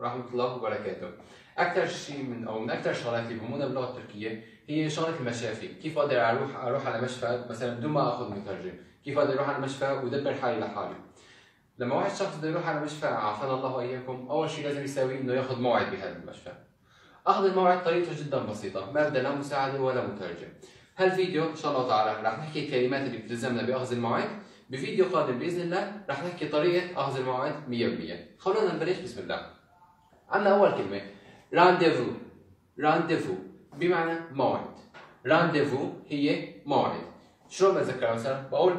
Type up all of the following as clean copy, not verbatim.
ورحمة الله وبركاته. أكثر شيء من أكثر الشغلات اللي بهمونا باللغة التركية هي شغلة المشافي، كيف أقدر أروح على مشفى مثلا بدون ما آخذ مترجم، كيف أقدر أروح على مشفى وأدبر حالي لحالي. لما واحد شخص بده يروح على مشفى عافانا الله وإياكم، أول شيء لازم يساويه إنه ياخذ موعد بهذا المشفى. أخذ الموعد طريقته جدا بسيطة، ما بدها لا مساعدة ولا مترجم. هالفيديو إن شاء الله تعالى رح نحكي الكلمات اللي بتلزمنا بأخذ الموعد، بفيديو قادم بإذن الله رح نحكي طريقة أخذ الموعد 100%. خلونا نبلش بسم الله. عندنا أول كلمة رانديفو. رانديفو بمعنى موعد. رانديفو هي موعد. شلون بتذكرها مثلا؟ بقول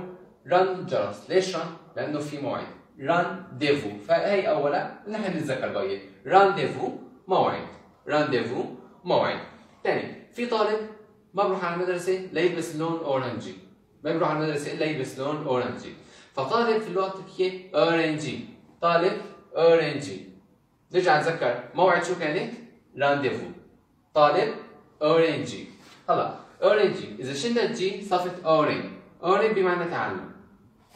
رن جرس، ليش رن؟ لأنه في موعد. رانديفو، فهي أولا نحن نتذكر بقية. رانديفو موعد. رانديفو موعد. ثاني، في طالب ما بروح على المدرسة ليلبس لون أورنجي. ما بروح على المدرسة إلا يلبس لون أورنجي. فطالب في اللغة التركية أورنجي. طالب أورنجي. نرجع نتذكر موعد شو كانت؟ رانديفو. طالب أورنجي. هلا أورنجي إذا شلنا الجي صفت أورين. أورين بمعنى تعلم.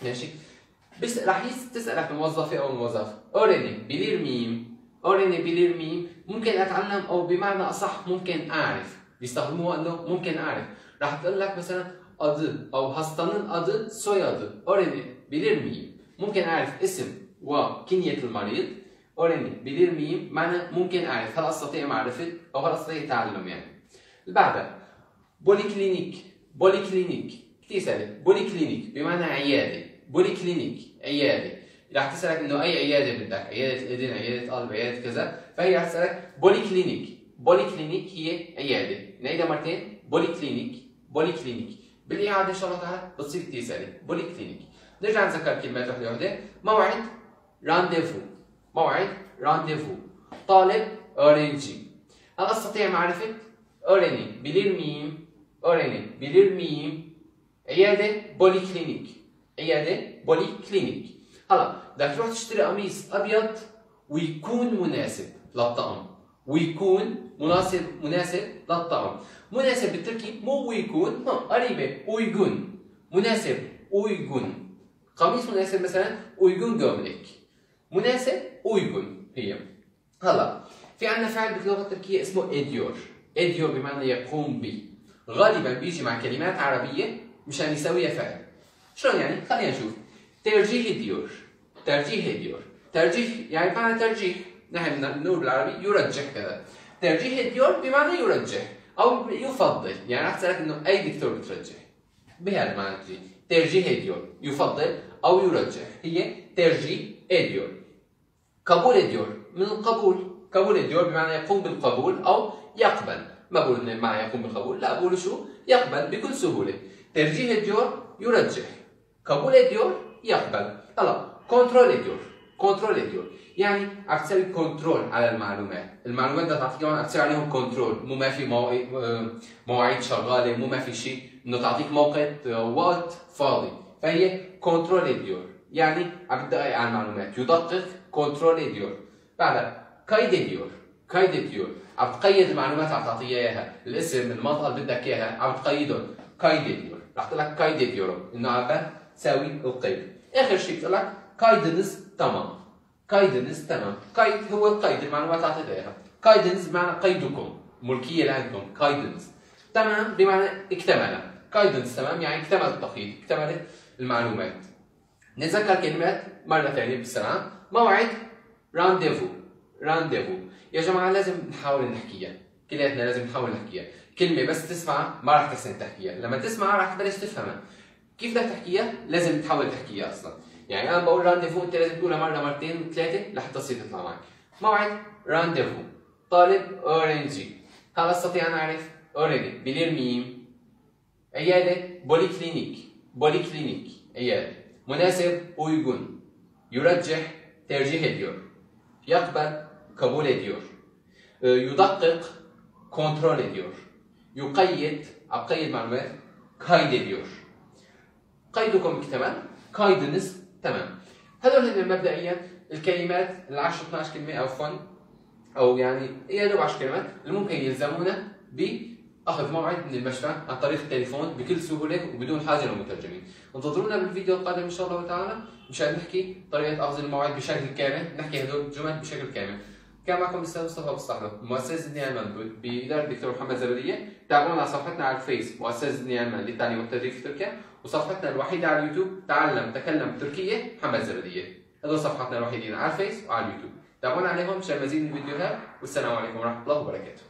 ماشي؟ بس رح تسألك الموظفة أو الموظف أوريني بلير ميم. أوريني بلير ميم ممكن أتعلم أو بمعنى أصح ممكن أعرف. بيستخدموها إنه ممكن أعرف. رح تقول لك مثلا adı أو hastanın adı soyadı. أوريني بلير ميم ممكن أعرف اسم وكنية المريض. أوريني بلير ميم معنى ممكن أعرف، هل أستطيع معرفة أو هل أستطيع تعلم يعني. اللي بعدها بوليكلينيك. بوليكلينيك كثير سهلة. بوليكلينيك بمعنى عيادة. بوليكلينيك عيادة. رح تسألك إنه أي عيادة بدك؟ عيادة الإذن، عيادة قلب، عيادة كذا، فهي رح تسألك بوليكلينيك. بوليكلينيك هي عيادة. نعيدها مرتين. بوليكلينيك. بوليكلينيك. بالإعادة إن شاء الله تعالى بتصير كثير سهلة. بوليكلينيك. نرجع نذكر كلمات وحدة وحدة. موعد رانديفو. موعد رانديفو. طالب أورنجي. هل أستطيع معرفة؟ أوريني بلير ميم. أوريني بلير ميم عيادة بوليكلينيك. عيادة بوليكلينيك. هلا بدك تروح تشتري قميص أبيض ويكون مناسب للطقم. ويكون مناسب للطقم. مناسب بالتركي مو ويكون، قريبة ويكون. مناسب ويكون. قميص مناسب مثلا ويكون جوملك. مناسب ويكون هي. هلا في عندنا فعل باللغة التركية اسمه إديور. إديور بمعنى يقوم به. غالبا بيجي مع كلمات عربية مشان يساويها فعل. شلون يعني؟ خلينا نشوف. ترجيح إديور. ترجيح إديور. ترجيح يعني بمعنى ترجيح. نحن بنقول بالعربي يرجح كذا. ترجيح إديور بمعنى يرجح أو يفضل. يعني رح تسألك إنه أي دكتور بترجح. بهذا المعنى تجي. ترجيح إديور يفضل أو يرجح. هي ترجيح إديور. قبول إديور من القبول. قبول إديور بمعنى يقوم بالقبول أو يقبل. ما بقول إنه معنى يقوم بالقبول، لا بقول شو؟ يقبل بكل سهولة. ترجيح إديور يرجح. قبول إديور يقبل. هلا كنترول إديور. كنترول إديور يعني عم تسوي كنترول على المعلومات. المعلومات بدها تعطيك عم تسوي عليهم كنترول، مو ما في مواعيد شغالة، مو ما في شيء إنه تعطيك وقت فاضي. فهي كنترول إديور يعني عم تدقق على المعلومات. يدقق كنترول إديور. بعدها قيد إديور. قيد إديور عم تقيد المعلومات عم تعطيها اياها، الاسم، المنطقة اللي بدك اياها عم تقيدهم. قيد إديور رح تقول لك قيد إديور انه عم تساوي القيد. اخر شيء بتقول لك قيدنز تمام. قيدنز تمام. قيد هو القيد، المعلومات اللي اعطيتها اياها. قيدنز بمعنى قيدكم، ملكية لعندكم. قيدنز تمام بمعنى اكتمل. قيدنز تمام يعني اكتمل التقييد، اكتملت المعلومات. نتذكر كلمات مرة ثانية بسرعة. موعد رانديفو. رانديفو يا جماعة لازم نحاول نحكيها، كلياتنا لازم نحاول نحكيها. كلمة بس تسمعها ما راح تحسن تحكيها، لما تسمعها راح تبلش تفهمها. كيف بدك تحكيها؟ لازم تحاول تحكيها أصلا. يعني أنا بقول رانديفو أنت لازم تقولها مرة مرتين ثلاثة لحتى تصير تطلع معك. موعد رانديفو. طالب أورنجي. هل أستطيع أن أعرف؟ أوريني بلير ميم عيادة بوليكلينيك. بوليكلينيك عيادة. مناسب ويكون. يرجح ترجيح إديور. يقبل قبول إديور. يدقق كنترول إديور. يقيد أقيد معلومات قيد إديور. قيدكم اكتمل. قيدنز تمام. هذول هن مبدئيا الكلمات ال 10 12 كلمة أو فن أو يعني يا دوب 10 كلمات اللي ممكن يلزمونا بأخذ موعد من المشفى عن طريق التليفون بكل سهولة وبدون حاجة لمترجمين. انتظرونا بالفيديو القادم إن شاء الله تعالى مشان نحكي طريقة أخذ الموعد بشكل كامل، نحكي هدول الجمل بشكل كامل. كان معكم الاستاذ مصطفى مصطفى مؤسسه زدني علما باداره الدكتور محمد زبديه. تابعونا على صفحتنا على الفيس مؤسسه زدني علما للتعليم والتدريب في تركيا، وصفحتنا الوحيده على اليوتيوب تعلم تكلم تركيه محمد زبديه. هذول صفحتنا الوحيدين على الفيس وعلى اليوتيوب، تابعونا عليهم مشان مزيد من الفيديوهات، والسلام عليكم ورحمه الله وبركاته.